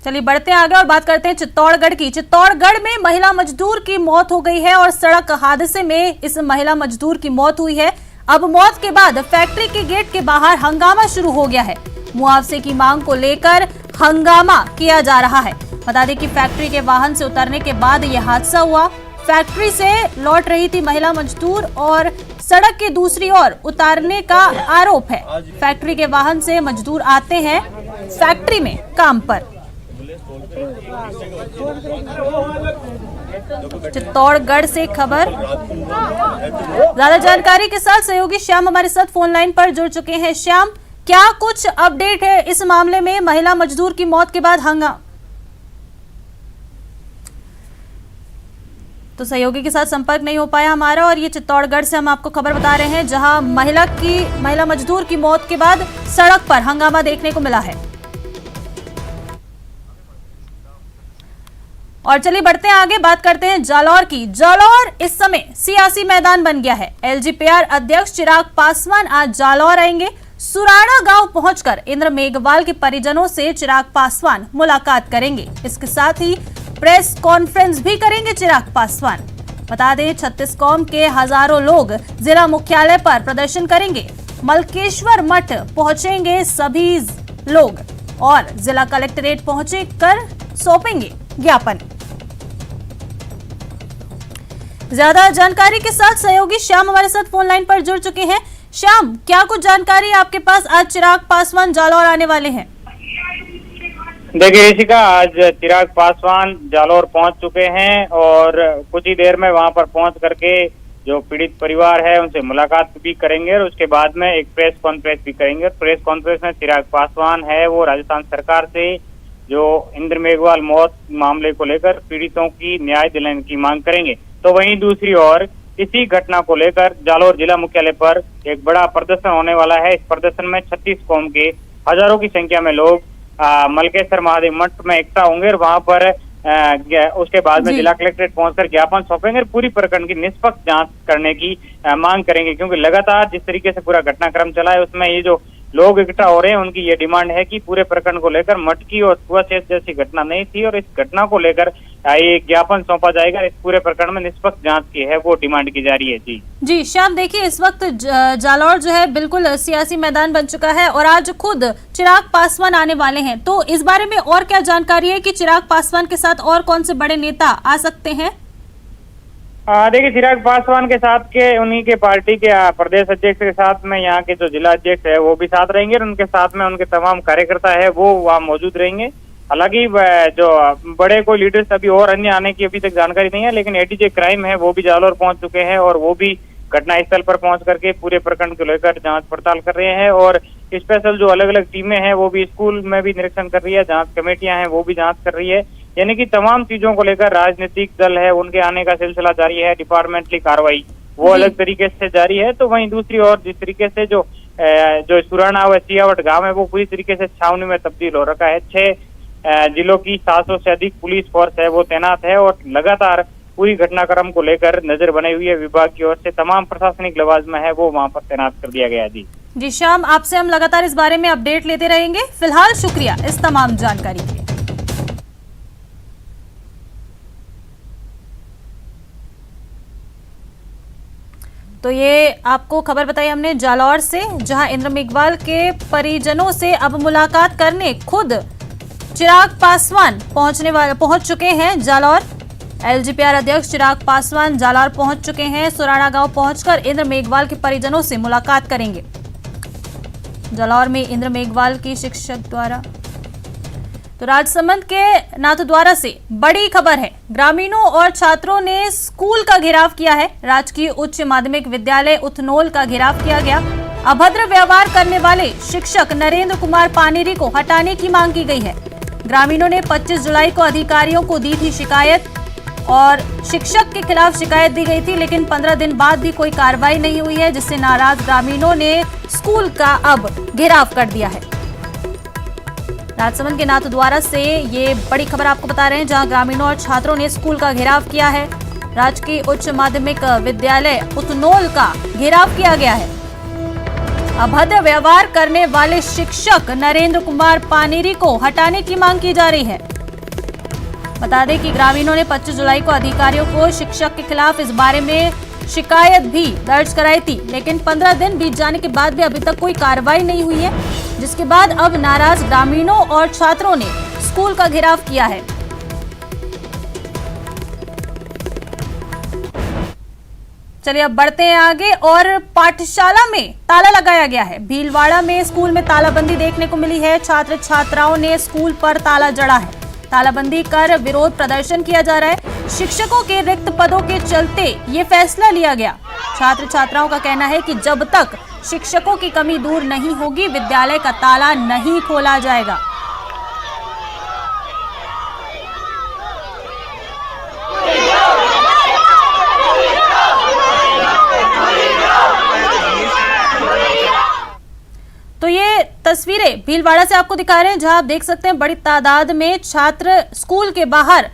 चलिए बढ़ते हैं आगे और बात करते हैं चित्तौड़गढ़ की। चित्तौड़गढ़ में महिला मजदूर की मौत हो गई है और सड़क हादसे में इस महिला मजदूर की मौत हुई है। अब मौत के बाद फैक्ट्री के गेट के बाहर हंगामा शुरू हो गया है। मुआवजे की मांग को लेकर हंगामा किया जा रहा है। बता दें कि फैक्ट्री के वाहन से उतरने के बाद यह हादसा हुआ। फैक्ट्री से लौट रही थी महिला मजदूर और सड़क के दूसरी ओर उतारने का आरोप है। फैक्ट्री के वाहन से मजदूर आते हैं फैक्ट्री में काम पर। चित्तौड़गढ़ से खबर, ज्यादा जानकारी के साथ सहयोगी श्याम हमारे साथ फोन लाइन पर जुड़ चुके हैं। श्याम, क्या कुछ अपडेट है इस मामले में महिला मजदूर की मौत के बाद तो सहयोगी के साथ संपर्क नहीं हो पाया हमारा, और ये चित्तौड़गढ़ से हम आपको खबर बता रहे हैं जहां महिला मजदूर की मौत के बाद सड़क पर हंगामा देखने को मिला है। और चलिए बढ़ते हैं आगे, बात करते हैं जालौर की। जालौर इस समय सियासी मैदान बन गया है। एलजेपीआर अध्यक्ष चिराग पासवान आज जालौर आएंगे। सुराड़ा गांव पहुंचकर इंद्र मेघवाल के परिजनों से चिराग पासवान मुलाकात करेंगे। इसके साथ ही प्रेस कॉन्फ्रेंस भी करेंगे चिराग पासवान। बता दें, छत्तीसगढ़ के हजारों लोग जिला मुख्यालय पर प्रदर्शन करेंगे। मलकेश्वर मठ पहुंचेंगे सभी लोग और जिला कलेक्ट्रेट पहुंचे कर सौंपेंगे ज्ञापन। ज्यादा जानकारी के साथ सहयोगी श्याम हमारे साथ फोन लाइन पर जुड़ चुके हैं। श्याम, क्या कुछ जानकारी आपके पास? आज चिराग पासवान जालौर आने वाले हैं। देखिए ऋषिका, आज चिराग पासवान जालौर पहुंच चुके हैं और कुछ ही देर में वहां पर पहुंच करके जो पीड़ित परिवार है उनसे मुलाकात भी करेंगे और उसके बाद में एक प्रेस कॉन्फ्रेंस भी करेंगे। प्रेस कॉन्फ्रेंस में चिराग पासवान है वो राजस्थान सरकार से जो इंद्र मेघवाल मौत मामले को लेकर पीड़ितों की न्याय दिलाने की मांग करेंगे। तो वहीं दूसरी ओर इसी घटना को लेकर जालौर जिला मुख्यालय पर एक बड़ा प्रदर्शन होने वाला है। इस प्रदर्शन में 36 कौम के हजारों की संख्या में लोग मलकेश्वर महादेव मठ में इकट्ठा होंगे और वहां पर उसके बाद में जिला कलेक्ट्रेट पहुंचकर ज्ञापन सौंपेंगे और पूरी प्रकरण की निष्पक्ष जांच करने की मांग करेंगे। क्योंकि लगातार जिस तरीके से पूरा घटनाक्रम चला है उसमें ये जो लोग इकट्ठा हो रहे हैं उनकी ये डिमांड है कि पूरे प्रकरण को लेकर मठ की और सुअशेष जैसी घटना नहीं थी और इस घटना को लेकर ये ज्ञापन सौंपा जाएगा। इस पूरे प्रकरण में निष्पक्ष जांच की है वो डिमांड की जा रही है। जी श्याम, देखिए इस वक्त जालौर जो है बिल्कुल सियासी मैदान बन चुका है और आज खुद चिराग पासवान आने वाले हैं। तो इस बारे में और क्या जानकारी है कि चिराग पासवान के साथ और कौन से बड़े नेता आ सकते हैं? देखिए, चिराग पासवान के साथ के उन्हीं के पार्टी के प्रदेश अध्यक्ष के साथ में यहाँ के जो जिला अध्यक्ष है वो भी साथ रहेंगे और उनके साथ में उनके तमाम कार्यकर्ता है वो वहाँ मौजूद रहेंगे। हालांकि जो बड़े कोई लीडर्स अभी और अन्य आने की अभी तक जानकारी नहीं है, लेकिन एडीजे क्राइम है वो भी जालौर पहुंच चुके हैं और वो भी घटनास्थल पर पहुंच करके पूरे प्रकरण को लेकर जांच पड़ताल कर रहे हैं। और स्पेशल जो अलग अलग टीमें हैं वो भी स्कूल में भी निरीक्षण कर रही है, जांच कमेटियां हैं वो भी जांच कर रही है। यानी कि तमाम चीजों को लेकर राजनीतिक दल है उनके आने का सिलसिला जारी है। डिपार्टमेंटली कार्रवाई वो अलग तरीके से जारी है। तो वहीं दूसरी ओर जिस तरीके से जो सुराना व सियावट गांव है वो पूरी तरीके से छावनी में तब्दील हो रखा है। 6 जिलों की 700 से अधिक पुलिस फोर्स है वो तैनात है और लगातार पूरी घटनाक्रम को लेकर नजर बनाई हुई है। विभाग की ओर से तमाम प्रशासनिक लवाजमा है वो वहां पर तैनात कर दिया गया है। जी श्याम, आपसे हम लगातार इस बारे में अपडेट लेते रहेंगे। फिलहाल शुक्रिया इस तमाम जानकारी के लिए। तो ये आपको खबर बताई हमने जालौर से, जहां इंद्र मेघवाल के परिजनों से अब मुलाकात करने खुद चिराग पासवान पहुंच चुके हैं जालौर। एलजेपीआर अध्यक्ष चिराग पासवान जालौर पहुंच चुके हैं। सुराड़ा गांव पहुंचकर इंद्र मेघवाल के परिजनों से मुलाकात करेंगे। जालौर में इंद्र मेघवाल की शिक्षक द्वारा तो राजसमंद के नाथद्वारा से बड़ी खबर है। ग्रामीणों और छात्रों ने स्कूल का घेराव किया है। राजकीय उच्च माध्यमिक विद्यालय उथनोल का घेराव किया गया। अभद्र व्यवहार करने वाले शिक्षक नरेंद्र कुमार पानेरी को हटाने की मांग की गई है। ग्रामीणों ने 25 जुलाई को अधिकारियों को दी थी शिकायत और शिक्षक के खिलाफ शिकायत दी गई थी, लेकिन 15 दिन बाद भी कोई कार्रवाई नहीं हुई है, जिससे नाराज ग्रामीणों ने स्कूल का अब घेराव कर दिया है। राजसमंद के नाथद्वारा से ये बड़ी खबर आपको बता रहे हैं, जहां ग्रामीणों और छात्रों ने स्कूल का घेराव किया है। राजकीय उच्च माध्यमिक विद्यालय उथनोल का घेराव किया गया है। अभद्र व्यवहार करने वाले शिक्षक नरेंद्र कुमार पानेरी को हटाने की मांग की जा रही है। बता दें कि ग्रामीणों ने 25 जुलाई को अधिकारियों को शिक्षक के खिलाफ इस बारे में शिकायत भी दर्ज कराई थी, लेकिन 15 दिन बीत जाने के बाद भी अभी तक कोई कार्रवाई नहीं हुई है, जिसके बाद अब नाराज ग्रामीणों और छात्रों ने स्कूल का घेराव किया है। चलिए अब बढ़ते हैं आगे और पाठशाला में ताला लगाया गया है। भीलवाड़ा में स्कूल में तालाबंदी देखने को मिली है। छात्र छात्राओं ने स्कूल पर ताला जड़ा है। तालाबंदी कर विरोध प्रदर्शन किया जा रहा है। शिक्षकों के रिक्त पदों के चलते ये फैसला लिया गया। छात्र छात्राओं का कहना है कि जब तक शिक्षकों की कमी दूर नहीं होगी, विद्यालय का ताला नहीं खोला जाएगा। तो ये तस्वीरें भीलवाड़ा से आपको दिखा रहे हैं, जहां आप देख सकते हैं बड़ी तादाद में छात्र स्कूल के बाहर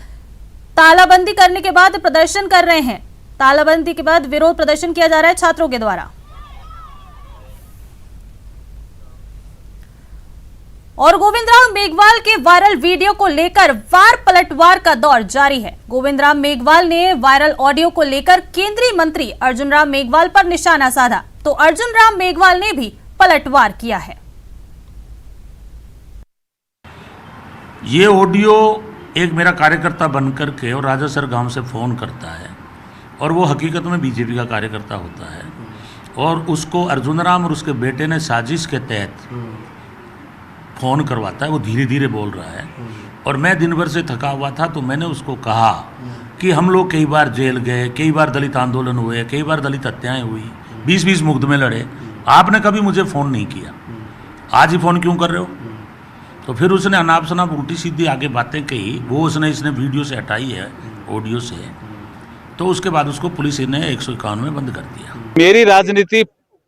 तालाबंदी करने के बाद प्रदर्शन कर रहे हैं। तालाबंदी के बाद विरोध प्रदर्शन किया जा रहा है छात्रों के द्वारा। और गोविंदराम मेघवाल के वायरल वीडियो को लेकर वार पलटवार का दौर जारी है। गोविंदराम मेघवाल ने वायरल ऑडियो को लेकर केंद्रीय मंत्री अर्जुन राम मेघवाल पर निशाना साधा, तो अर्जुन राम मेघवाल ने भी पलटवार किया है। ये ऑडियो एक मेरा कार्यकर्ता बनकर के और राजासर गांव से फ़ोन करता है, और वो हकीकत में बीजेपी का कार्यकर्ता होता है, और उसको अर्जुन राम और उसके बेटे ने साजिश के तहत फ़ोन करवाता है। वो धीरे धीरे बोल रहा है, और मैं दिन भर से थका हुआ था, तो मैंने उसको कहा कि हम लोग कई बार जेल गए, कई बार दलित आंदोलन हुए, कई बार दलित हत्याएं हुई, 20-20 मुकदमे लड़े, आपने कभी मुझे फ़ोन नहीं किया, आज ही फ़ोन क्यों कर रहे हो? तो फिर उसने अनाप शनाप उल्टी सीधी आगे बातें कही। वो इसने वीडियो से हटाई है, ऑडियो से। तो उसके बाद उसको पुलिस ने 151 में बंद कर दिया। मेरी राजनीति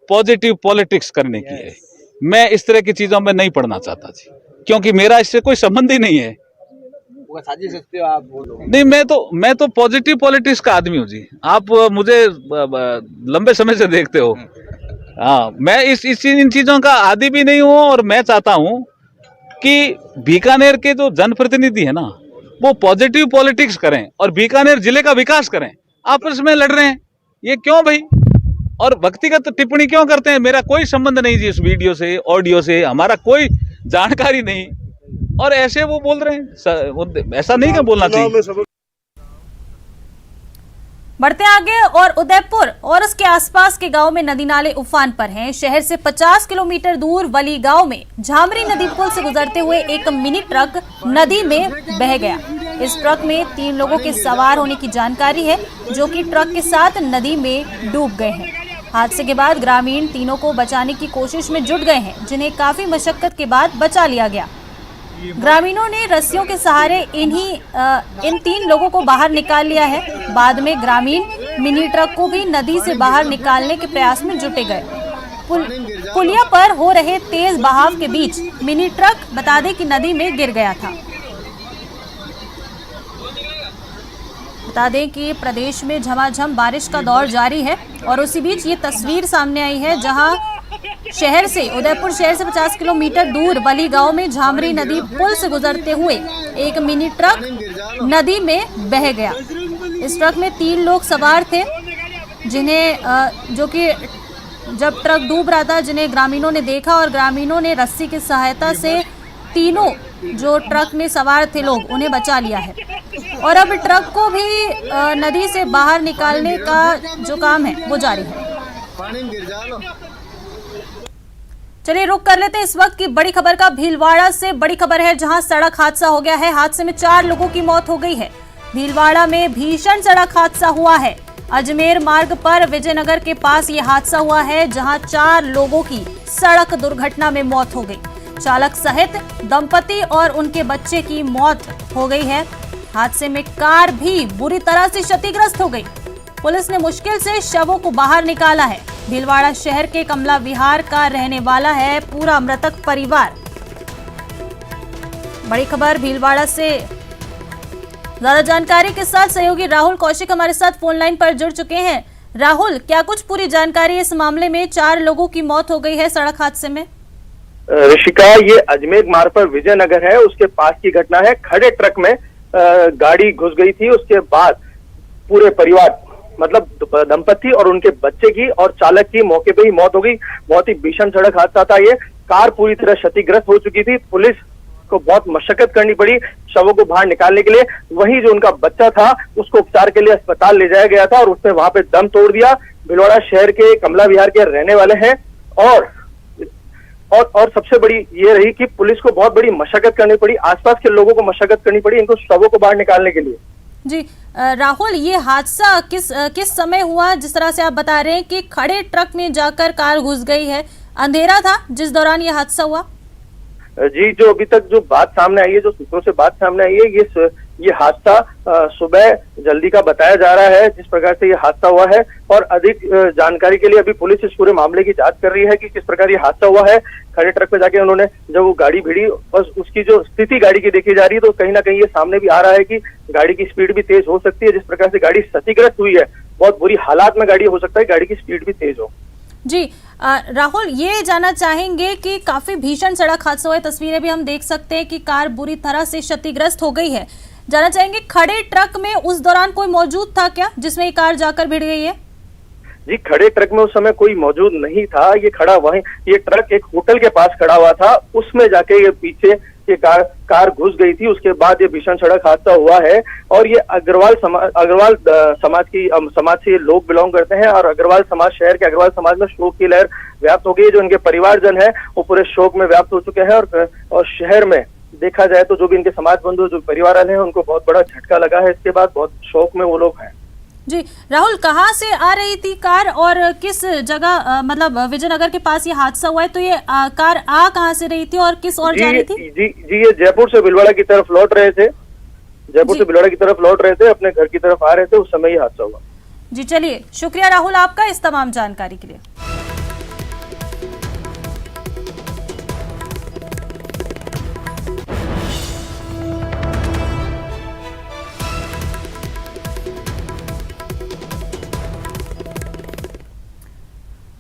पॉजिटिव पॉलिटिक्स करने की है। मैं इस तरह की चीज़ों में नहीं पढ़ना चाहता जी, क्योंकि मेरा इससे कोई संबंध ही नहीं है। साझी सकते हो आप? नहीं, मैं तो पॉजिटिव पॉलिटिक्स का आदमी हूँ जी। आप मुझे लंबे समय से देखते हो। हाँ, मैं इन चीज़ों का आदी भी नहीं हूँ, और मैं चाहता हूँ कि बीकानेर के जो जनप्रतिनिधि है ना, वो पॉजिटिव पॉलिटिक्स करें और बीकानेर जिले का विकास करें। आपस में लड़ रहे हैं, ये क्यों भाई? और व्यक्तिगत टिप्पणी क्यों करते हैं? मेरा कोई संबंध नहीं जी इस वीडियो से, ऑडियो से, हमारा कोई जानकारी नहीं। और ऐसे वो बोल रहे हैं, ऐसा नहीं क्या बोलना चाहिए। बढ़ते आगे और उदयपुर और उसके आसपास के गांव में नदी नाले उफान पर हैं। शहर से 50 किलोमीटर दूर वली गांव में झामरी नदी पुल से गुजरते हुए एक मिनी ट्रक नदी में बह गया। इस ट्रक में 3 लोगों के सवार होने की जानकारी है, जो कि ट्रक के साथ नदी में डूब गए हैं। हादसे के बाद ग्रामीण तीनों को बचाने की कोशिश में जुट गए हैं, जिन्हें काफी मशक्कत के बाद बचा लिया गया। ग्रामीणों ने रस्सियों के सहारे इन 3 लोगों को बाहर निकाल लिया है। बाद में ग्रामीण मिनी ट्रक को भी नदी से बाहर निकालने के प्रयास में जुटे गए। पुलिया पर हो रहे तेज बहाव के बीच मिनी ट्रक बता दें कि नदी में गिर गया था। बता दें कि प्रदेश में झमाझम बारिश का दौर जारी है, और उसी बीच ये तस्वीर सामने आई है, जहां उदयपुर शहर से 50 किलोमीटर दूर वली गांव में झामरी नदी पुल से गुजरते हुए एक मिनी ट्रक नदी में बह गया। इस ट्रक में 3 लोग सवार थे, जिन्हें जो कि जब ट्रक डूब रहा था, जिन्हें ग्रामीणों ने देखा, और ग्रामीणों ने रस्सी की सहायता से तीनों जो ट्रक में सवार थे लोग, उन्हें बचा लिया है। और अब ट्रक को भी नदी से बाहर निकालने का जो काम है वो जारी है। चलिए रुक कर लेते हैं इस वक्त की बड़ी खबर का। भीलवाड़ा से बड़ी खबर है, जहां सड़क हादसा हो गया है। हादसे में 4 लोगों की मौत हो गई है। भीलवाड़ा में भीषण सड़क हादसा हुआ है। अजमेर मार्ग पर विजयनगर के पास ये हादसा हुआ है, जहां 4 लोगों की सड़क दुर्घटना में मौत हो गई। चालक सहित दंपति और उनके बच्चे की मौत हो गई है। हादसे में कार भी बुरी तरह से क्षतिग्रस्त हो गई। पुलिस ने मुश्किल से शवों को बाहर निकाला है। भीलवाड़ा शहर के कमला विहार का रहने वाला है पूरा मृतक परिवार। बड़ी खबर भीलवाड़ा से। ज्यादा जानकारी के साथ सहयोगी राहुल कौशिक हमारे साथ फोन लाइन पर जुड़ चुके हैं। राहुल, क्या कुछ पूरी जानकारी इस मामले में? 4 लोगों की मौत हो गई है सड़क हादसे में। ऋषिका, ये अजमेर मार्ग पर विजयनगर है, उसके पास की घटना है। खड़े ट्रक में गाड़ी घुस गई थी। उसके बाद पूरे परिवार मतलब दंपति और उनके बच्चे की और चालक की मौके पे ही मौत हो गई। बहुत ही भीषण सड़क हादसा था ये। कार पूरी तरह क्षतिग्रस्त हो चुकी थी। पुलिस को बहुत मशक्कत करनी पड़ी शवों को बाहर निकालने के लिए। वहीं जो उनका बच्चा था उसको उपचार के लिए अस्पताल ले जाया गया था और उसने वहां पे दम तोड़ दिया। भिलवाड़ा शहर के कमला विहार के रहने वाले हैं और सबसे बड़ी ये रही कि पुलिस को बहुत बड़ी मशक्कत करनी पड़ी, आसपास के लोगों को मशक्कत करनी पड़ी इनको शवों को बाहर निकालने के लिए। जी राहुल, ये हादसा किस समय हुआ? जिस तरह से आप बता रहे हैं कि खड़े ट्रक में जाकर कार घुस गई है, अंधेरा था जिस दौरान ये हादसा हुआ? जी, जो अभी तक जो बात सामने आई है, जो सूत्रों से बात सामने आई है, ये हादसा सुबह जल्दी का बताया जा रहा है जिस प्रकार से ये हादसा हुआ है। और अधिक जानकारी के लिए अभी पुलिस इस पूरे मामले की जांच कर रही है कि किस प्रकार ये हादसा हुआ है। खड़े ट्रक पे जाके उन्होंने जब वो गाड़ी भिड़ी और उसकी जो स्थिति गाड़ी की देखी जा रही है तो कहीं ना कहीं ये सामने भी आ रहा है कि गाड़ी की स्पीड भी तेज हो सकती है। जिस प्रकार से गाड़ी क्षतिग्रस्त हुई है, बहुत बुरी हालात में गाड़ी हो सकता है गाड़ी की स्पीड भी तेज हो। जी राहुल, ये जानना चाहेंगे कि काफी भीषण सड़क हादसा हुआ, तस्वीरें भी हम देख सकते हैं कि कार बुरी तरह से क्षतिग्रस्त हो गई है। जानना चाहेंगे खड़े ट्रक में उस दौरान कोई मौजूद था क्या जिसमें ये कार जाकर भिड़ गई है? जी, खड़े ट्रक में उस समय कोई मौजूद नहीं था। ये ट्रक एक होटल के पास खड़ा हुआ था, उसमें जाके ये पीछे ये कार घुस गई थी। उसके बाद ये भीषण सड़क हादसा हुआ है। और ये अग्रवाल समाज से लोग बिलोंग करते हैं और अग्रवाल समाज, शहर के अग्रवाल समाज में शोक की लहर व्याप्त हो गई है। जो इनके परिवारजन है वो पूरे शोक में व्याप्त हो चुके हैं और शहर में देखा जाए तो जो भी इनके समाज बंधु, जो परिवार वाले हैं, उनको बहुत बड़ा झटका लगा है। इसके बाद बहुत शोक में वो लोग हैं। जी राहुल, कहाँ से आ रही थी कार और किस जगह मतलब विजयनगर के पास ये हादसा हुआ है, तो ये कार कहाँ से रही थी और किस ओर जा रही थी? जी, ये जयपुर से भिलवाड़ा की तरफ लौट रहे थे। अपने घर की तरफ आ रहे थे, उस समय ये हादसा हुआ। जी चलिए, शुक्रिया राहुल आपका इस तमाम जानकारी के लिए।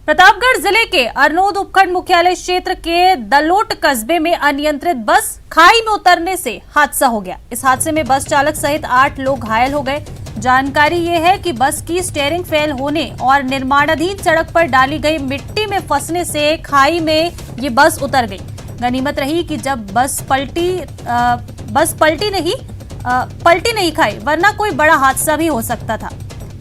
प्रतापगढ़ जिले के अरनोद उपखंड मुख्यालय क्षेत्र के दलोट कस्बे में अनियंत्रित बस खाई में उतरने से हादसा हो गया। इस हादसे में बस चालक सहित 8 लोग घायल हो गए। जानकारी ये है कि बस की स्टीयरिंग फेल होने और निर्माणाधीन सड़क पर डाली गई मिट्टी में फंसने से खाई में ये बस उतर गई। गनीमत रही कि जब बस पलटी नहीं खाई, वरना कोई बड़ा हादसा भी हो सकता था।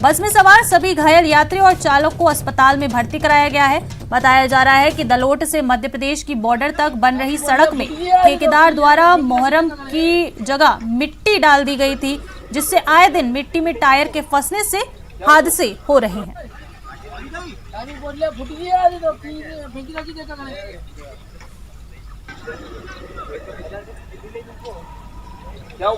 बस में सवार सभी घायल यात्री और चालक को अस्पताल में भर्ती कराया गया है। बताया जा रहा है कि दलोट से मध्य प्रदेश की बॉर्डर तक बन रही सड़क में ठेकेदार द्वारा मोहर्रम की जगह मिट्टी डाल दी गई थी, जिससे आए दिन मिट्टी में टायर के फंसने से हादसे हो रहे हैं। क्या